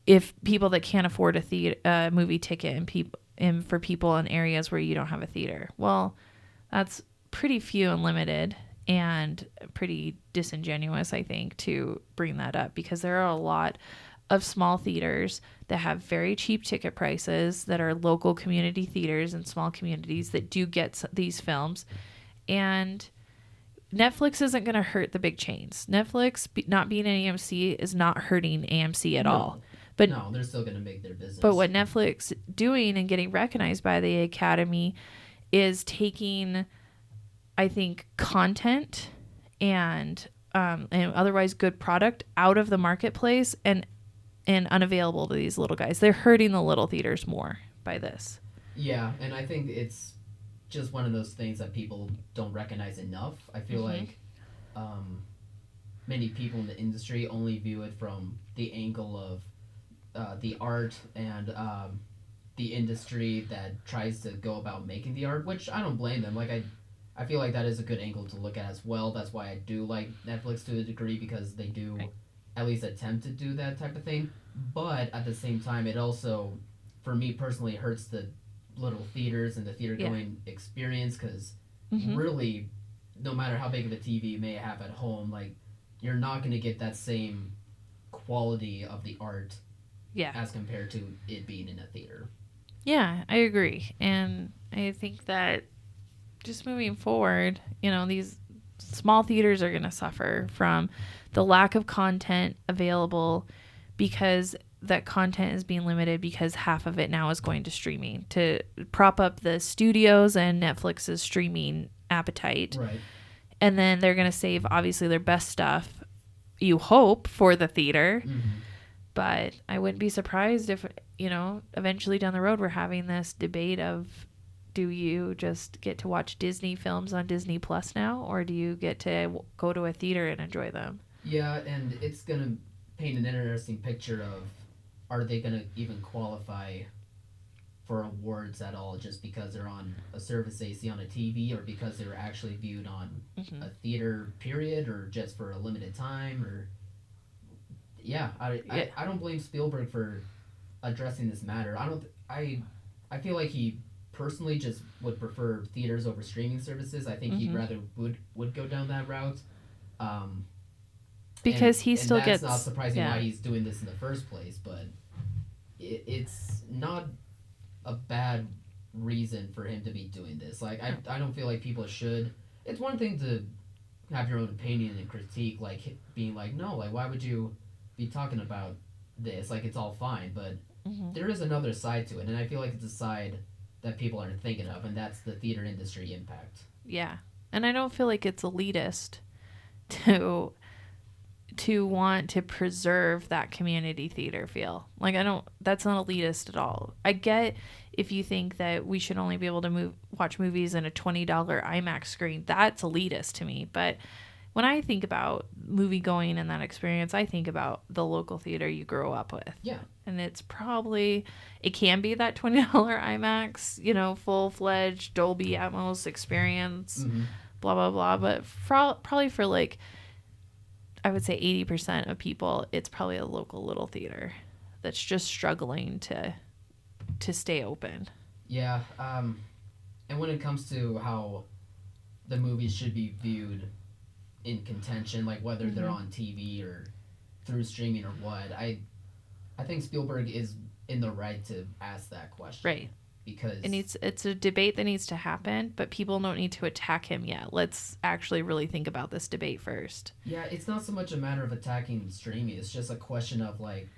If people that can't afford a movie ticket and for people in areas where you don't have a theater, well, that's pretty few and limited, and pretty disingenuous, I think, to bring that up, because there are a lot of small theaters that have very cheap ticket prices that are local community theaters in small communities that do get these films. And Netflix isn't going to hurt the big chains. Netflix not being an AMC is not hurting AMC at all. But no, they're still going to make their business. But what Netflix doing and getting recognized by the Academy is taking, I think, content and otherwise good product out of the marketplace and unavailable to these little guys. They're hurting the little theaters more by this. Yeah, and I think it's just one of those things that people don't recognize enough. I feel like many people in the industry only view it from the angle of the art and the industry that tries to go about making the art, which I don't blame them. Like, I feel like that is a good angle to look at as well. That's why I do like Netflix to a degree, because they do at least attempt to do that type of thing. But at the same time, it also, for me personally, hurts the little theaters and the theater going experience, because really, no matter how big of a TV you may have at home, like, you're not going to get that same quality of the art as compared to it being in a theater. Yeah, I agree. And I think that just moving forward, you know, these small theaters are going to suffer from the lack of content available, because that content is being limited because half of it now is going to streaming to prop up the studios and Netflix's streaming appetite. Right. And then they're going to save, obviously, their best stuff, you hope, for the theater. But I wouldn't be surprised if, you know, eventually down the road we're having this debate of, do you just get to watch Disney films on Disney Plus now, or do you get to go to a theater and enjoy them? Yeah, and it's going to paint an interesting picture of, are they going to even qualify for awards at all just because they're on a service they see on a TV, or because they're actually viewed on a theater period, or just for a limited time, or... Yeah, I don't blame Spielberg for addressing this matter. I feel like he personally just would prefer theaters over streaming services. I think he'd rather would go down that route. Because he still gets... That's not surprising why he's doing this in the first place, but it's not a bad reason for him to be doing this. Like, I don't feel like people should... It's one thing to have your own opinion and critique, like, being like, no, like, why would you be talking about this? Like, it's all fine, but there is another side to it, and I feel like it's a side that people aren't thinking of, and that's the theater industry impact. Yeah, and I don't feel like it's elitist to want to preserve that community theater feel. Like, that's not elitist at all. I get if you think that we should only be able to watch movies in a $20 IMAX screen, that's elitist to me, but when I think about movie going and that experience, I think about the local theater you grow up with. Yeah. And it's probably, it can be that $20 IMAX, you know, full-fledged Dolby Atmos experience, blah, blah, blah. But probably for like, I would say 80% of people, it's probably a local little theater that's just struggling to stay open. Yeah. And when it comes to how the movies should be viewed in contention, like whether they're on TV or through streaming or what, I think Spielberg is in the right to ask that question. Right. Because it's a debate that needs to happen, but people don't need to attack him yet. Let's actually really think about this debate first. Yeah, it's not so much a matter of attacking streaming. It's just a question of like,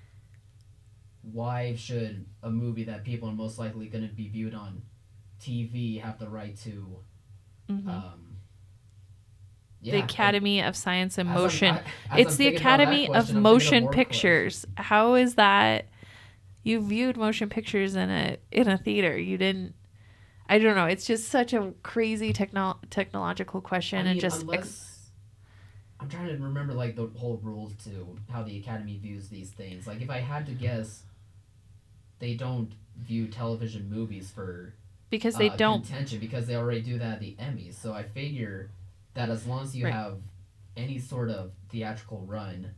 why should a movie that people are most likely going to be viewed on TV have the right to the Academy of Science and Motion. It's the Academy of Motion Pictures. How is that? You viewed motion pictures in a theater. You didn't. I don't know. It's just such a crazy technological question. I mean, I'm trying to remember like the whole rules to how the Academy views these things. Like if I had to guess, they don't view television movies for because they don't contention because they already do that at the Emmys. So I figure that as long as you have any sort of theatrical run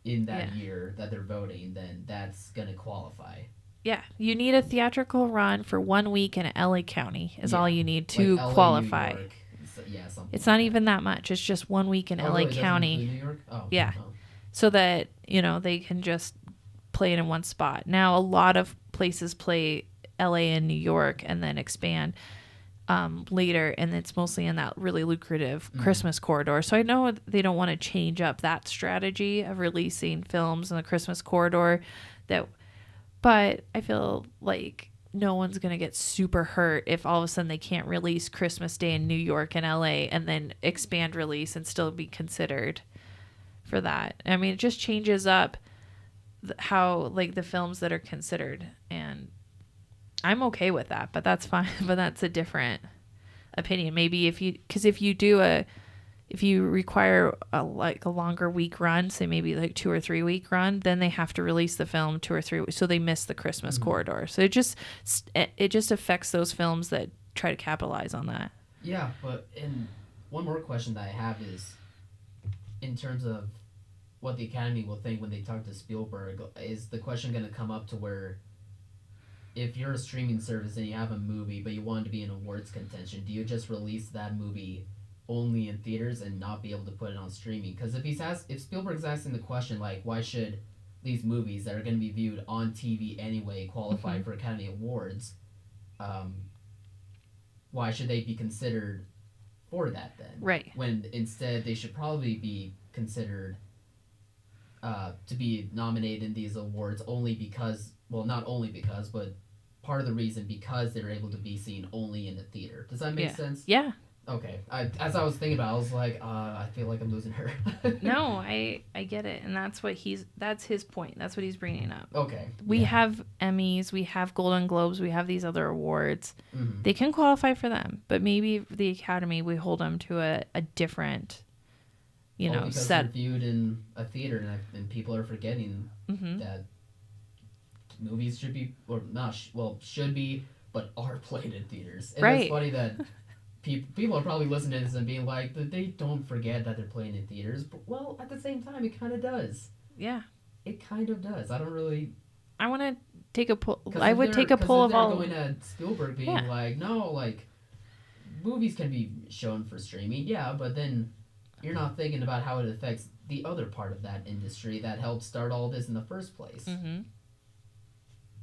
in that year that they're voting, then that's going to qualify. Yeah, you need a theatrical run for 1 week in LA County is all you need to like LA, qualify. New York, something it's like not that. even that much. It's just 1 week in LA really? County. New York? Oh, yeah. Oh. So that, you know, they can just play it in one spot. Now, a lot of places play LA and New York and then expand later, and it's mostly in that really lucrative Christmas corridor. So I know they don't want to change up that strategy of releasing films in the Christmas corridor, but I feel like no one's going to get super hurt if all of a sudden they can't release Christmas Day in New York and LA and then expand release and still be considered for that. I mean, it just changes up how like the films that are considered, and I'm okay with that, but that's fine. But that's a different opinion. Maybe if you require a longer week run, say maybe like 2 or 3 week run, then they have to release the film 2 or 3 weeks. So they miss the Christmas corridor. So it just affects those films that try to capitalize on that. Yeah, but one more question that I have is in terms of what the Academy will think when they talk to Spielberg, is the question going to come up to where if you're a streaming service and you have a movie but you want it to be in awards contention, do you just release that movie only in theaters and not be able to put it on streaming? Because if Spielberg's asking the question like, why should these movies that are going to be viewed on TV anyway qualify for Academy Awards, why should they be considered for that then? Right. When instead they should probably be considered to be nominated in these awards only because, well, not only because, but part of the reason because they're able to be seen only in the theater. Does that make sense? Yeah. Okay. As I was thinking about it, I was like, I feel like I'm losing her. No, I get it. And that's his point. That's what he's bringing up. Okay. We have Emmys, we have Golden Globes, we have these other awards. Mm-hmm. They can qualify for them, but maybe the Academy, we hold them to a different, because set. they're viewed in a theater and people are forgetting that movies should be, or not, should be, but are played in theaters. And right. It's funny that people are probably listening to this and being like, they don't forget that they're playing in theaters. But, well, at the same time, it kind of does. Yeah. It kind of does. I don't really... I want to take a poll. I would take a poll of all... going at Spielberg being like, no, like, movies can be shown for streaming. Yeah, but then you're not thinking about how it affects the other part of that industry that helped start all this in the first place. Mm-hmm.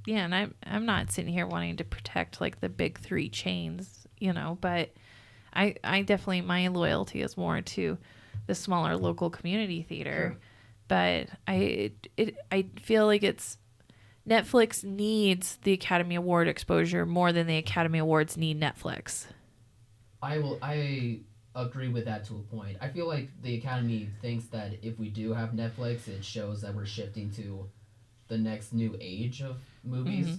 Yeah, and I'm not sitting here wanting to protect, like, the big three chains, but... I definitely, my loyalty is more to the smaller local community theater, sure. But I feel like Netflix needs the Academy Award exposure more than the Academy Awards need Netflix. I agree with that to a point. I feel like the Academy thinks that if we do have Netflix, it shows that we're shifting to the next new age of movies. Mm-hmm.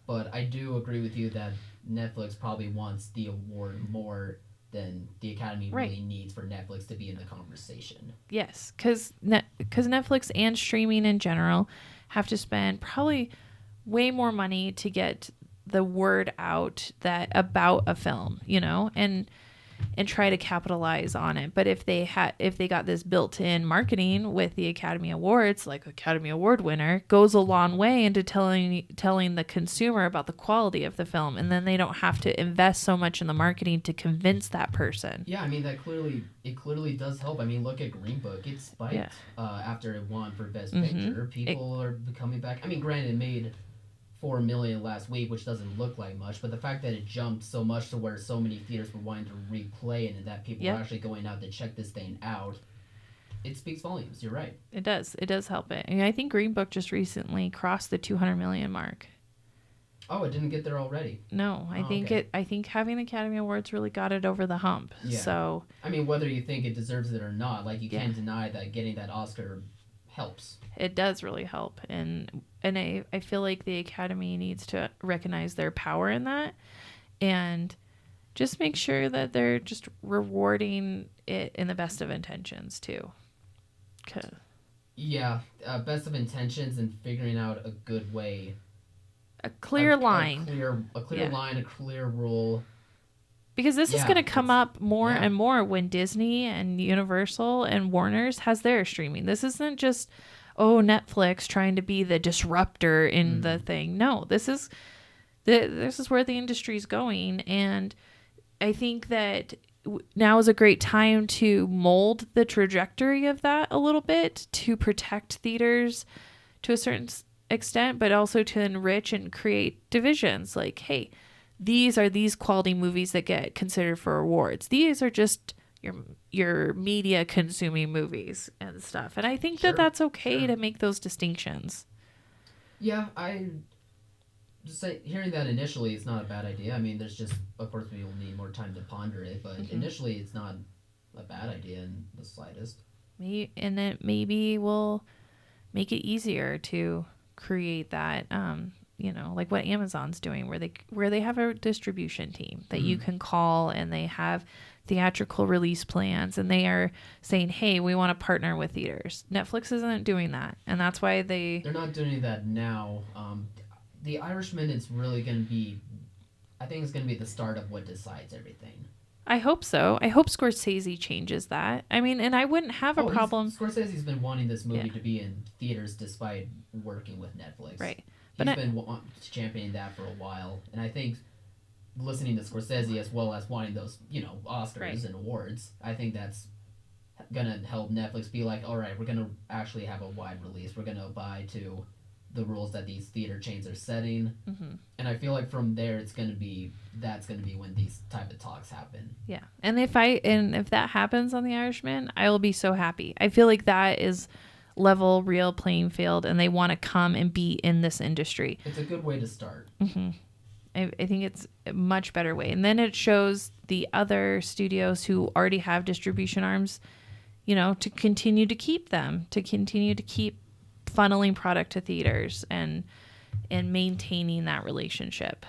But I do agree with you that Netflix probably wants the award more than the Academy really needs for Netflix to be in the conversation. Yes, because Netflix and streaming in general have to spend probably way more money to get the word out about a film, and try to capitalize on it. But if they got this built-in marketing with the Academy Awards, like Academy Award winner, goes a long way into telling the consumer about the quality of the film, and then they don't have to invest so much in the marketing to convince that person. Yeah, I mean it clearly does help. I mean, look at Green Book; it spiked after it won for Best Picture. People are coming back. I mean, granted, it made $4 million last week, which doesn't look like much, but the fact that it jumped so much to where so many theaters were wanting to replay it and that people were actually going out to check this thing out, it speaks volumes. You're right. It does help it. I think Green Book just recently crossed the 200 million mark. Oh, it didn't get there already. No, I think having the Academy Awards really got it over the hump. Yeah. So I mean, whether you think it deserves it or not, like, you can't deny that getting that Oscar helps. It does really help, and I feel like the Academy needs to recognize their power in that, and just make sure that they're just rewarding it in the best of intentions too. Yeah, best of intentions and figuring out a good way, a clear line, a clear line, a clear rule. Because this is going to come up more and more when Disney and Universal and Warner's has their streaming. This isn't just, Netflix trying to be the disruptor in the thing. No, this is where the industry is going. And I think that now is a great time to mold the trajectory of that a little bit, to protect theaters to a certain extent, but also to enrich and create divisions. Like, hey, these are these quality movies that get considered for awards. These are just your media consuming movies and stuff. And I think that that's okay to make those distinctions. Yeah, I just say hearing that initially, it's not a bad idea. I mean, there's just, of course, we will need more time to ponder it, but initially it's not a bad idea in the slightest. And it maybe will make it easier to create that, like what Amazon's doing, where they have a distribution team that you can call, and they have theatrical release plans, and they are saying, hey, we want to partner with theaters. Netflix isn't doing that, and that's why they're not doing that now. The Irishman is really going to be, I think it's going to be the start of what decides everything. I hope so. I hope Scorsese changes that. I mean, and I wouldn't have a problem. Scorsese's been wanting this movie to be in theaters despite working with Netflix. Right. He's been championing that for a while, and I think listening to Scorsese as well as wanting those, Oscars and awards, I think that's gonna help Netflix be like, all right, we're gonna actually have a wide release. We're gonna abide to the rules that these theater chains are setting, and I feel like from there that's gonna be when these type of talks happen. Yeah, and if that happens on The Irishman, I will be so happy. I feel like that is level, real playing field, and they want to come and be in this industry. It's a good way to start. I think it's a much better way. And then it shows the other studios who already have distribution arms, to continue to keep them, to continue to keep funneling product to theaters and maintaining that relationship.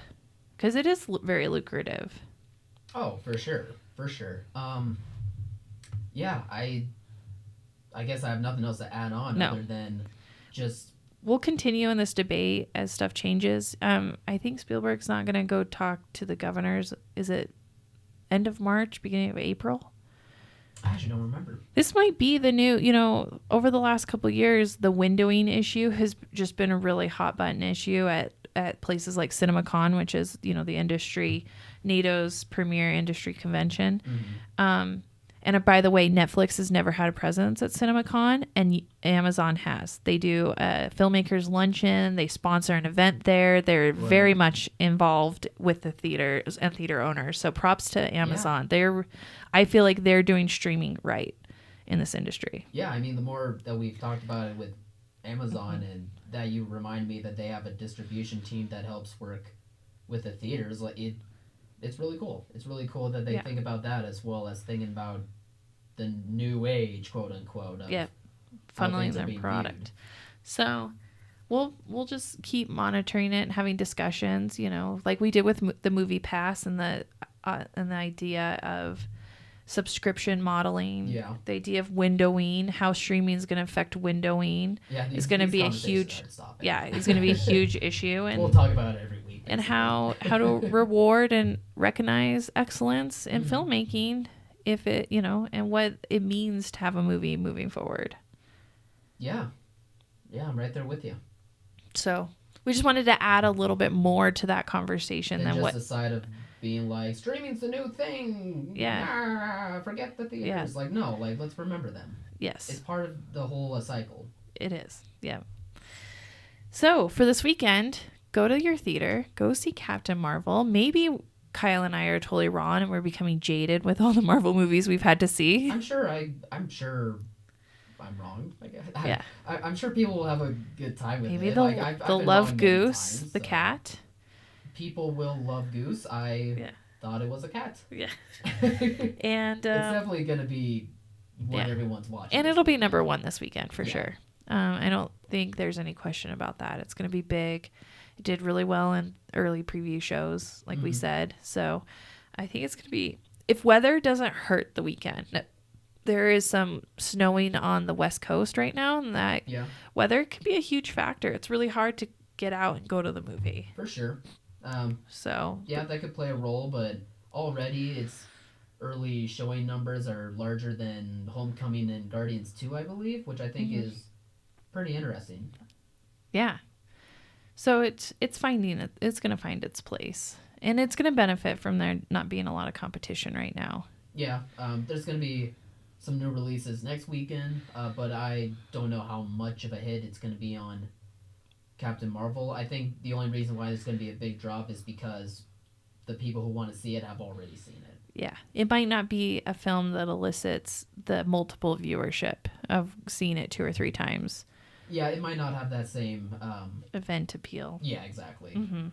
Because it is very lucrative. Oh, for sure. Yeah, I guess I have nothing else to add on other than just... We'll continue in this debate as stuff changes. I think Spielberg's not going to go talk to the governors. Is it end of March, beginning of April? I actually don't remember. This might be the new, over the last couple of years, the windowing issue has just been a really hot button issue at places like CinemaCon, which is, the industry, NATO's premier industry convention. And by the way, Netflix has never had a presence at CinemaCon, and Amazon has. They do a filmmakers luncheon. They sponsor an event there. They're very much involved with the theaters and theater owners. So props to Amazon. Yeah. I feel like they're doing streaming right in this industry. Yeah, I mean, the more that we've talked about it with Amazon, and that you remind me that they have a distribution team that helps work with the theaters, it's really cool. It's really cool that they think about that as well as thinking about the new age, quote unquote, of funneling their product. Viewed. So we'll just keep monitoring it and having discussions, like we did with the Movie Pass and the idea of subscription modeling. Yeah. The idea of windowing, how streaming is going to affect windowing. Yeah, is going to be a huge. It's going to be a huge issue, and we'll talk about it every week. Basically. And how to reward and recognize excellence in filmmaking, if it and what it means to have a movie moving forward. Yeah, I'm right there with you. So we just wanted to add a little bit more to that conversation than just what the side of being like streaming's the new thing. Yeah. Forget the theaters. Yeah. Like no, like let's remember them. Yes. It's part of the whole cycle. It is. Yeah. So for this weekend, go to your theater, go see Captain Marvel. Maybe Kyle and I are totally wrong and we're becoming jaded with all the Marvel movies we've had to see. I'm sure I'm wrong. I guess. Yeah. I'm sure people will have a good time with Maybe it. they'll, I've they'll been love wrong Goose, times, the so cat. People will love Goose. I thought it was a cat. Yeah. And And it's definitely going to be what everyone's watching. And it'll be number one this weekend for sure. I don't think there's any question about that. It's going to be big. It did really well in early preview shows, like we said. So I think it's going to be, if weather doesn't hurt the weekend, there is some snowing on the West Coast right now, and that weather could be a huge factor. It's really hard to get out and go to the movie. For sure. That could play a role, but already its early showing numbers are larger than Homecoming and Guardians 2, I believe, which I think is pretty interesting. Yeah. So it's going to find its place, and it's going to benefit from there not being a lot of competition right now. Yeah. There's going to be some new releases next weekend, but I don't know how much of a hit it's going to be on Captain Marvel. I think the only reason why there's going to be a big drop is because the people who want to see it have already seen it. Yeah. It might not be a film that elicits the multiple viewership of seeing it 2 or 3 times. Yeah, it might not have that same event appeal. Yeah, exactly. Mm-hmm.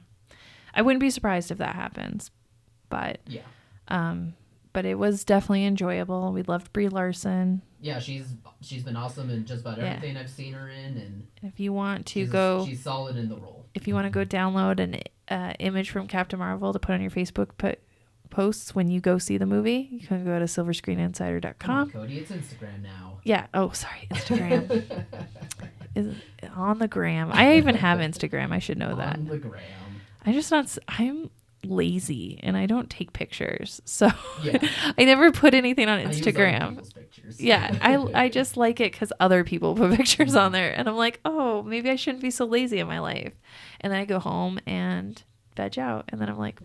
I wouldn't be surprised if that happens, but but it was definitely enjoyable. We loved Brie Larson. Yeah, she's been awesome in just about everything I've seen her in, and if you want to she's solid in the role. If you want to go download an image from Captain Marvel to put on your Facebook posts when you go see the movie, you can go to silverscreeninsider.com. Come on, Cody, it's Instagram now. Yeah. Oh, sorry, Instagram. Is on the gram. I even have Instagram. I should know that. On the gram. I'm lazy and I don't take pictures, so I never put anything on Instagram. I use other people's pictures. Yeah, I just like it because other people put pictures on there, and I'm like, oh, maybe I shouldn't be so lazy in my life. And then I go home and veg out, and then I'm like,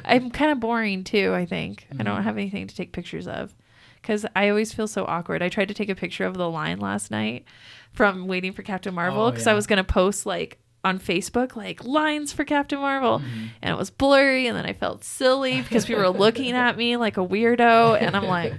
I'm kind of boring too. I think I don't have anything to take pictures of because I always feel so awkward. I tried to take a picture of the line last night from Waiting for Captain Marvel because I was gonna post like on Facebook, like lines for Captain Marvel, and it was blurry, and then I felt silly because people were looking at me like a weirdo, and I'm like,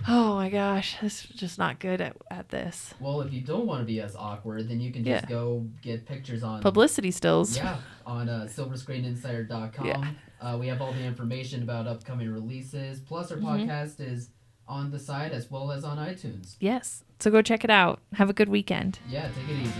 oh my gosh, this is just not good at this. Well, if you don't want to be as awkward, then you can just go get pictures on publicity stills. Yeah, on silverscreeninsider.com. Yeah. We have all the information about upcoming releases, plus our podcast is on the site as well as on iTunes. Yes, so go check it out. Have a good weekend. Yeah, take it easy.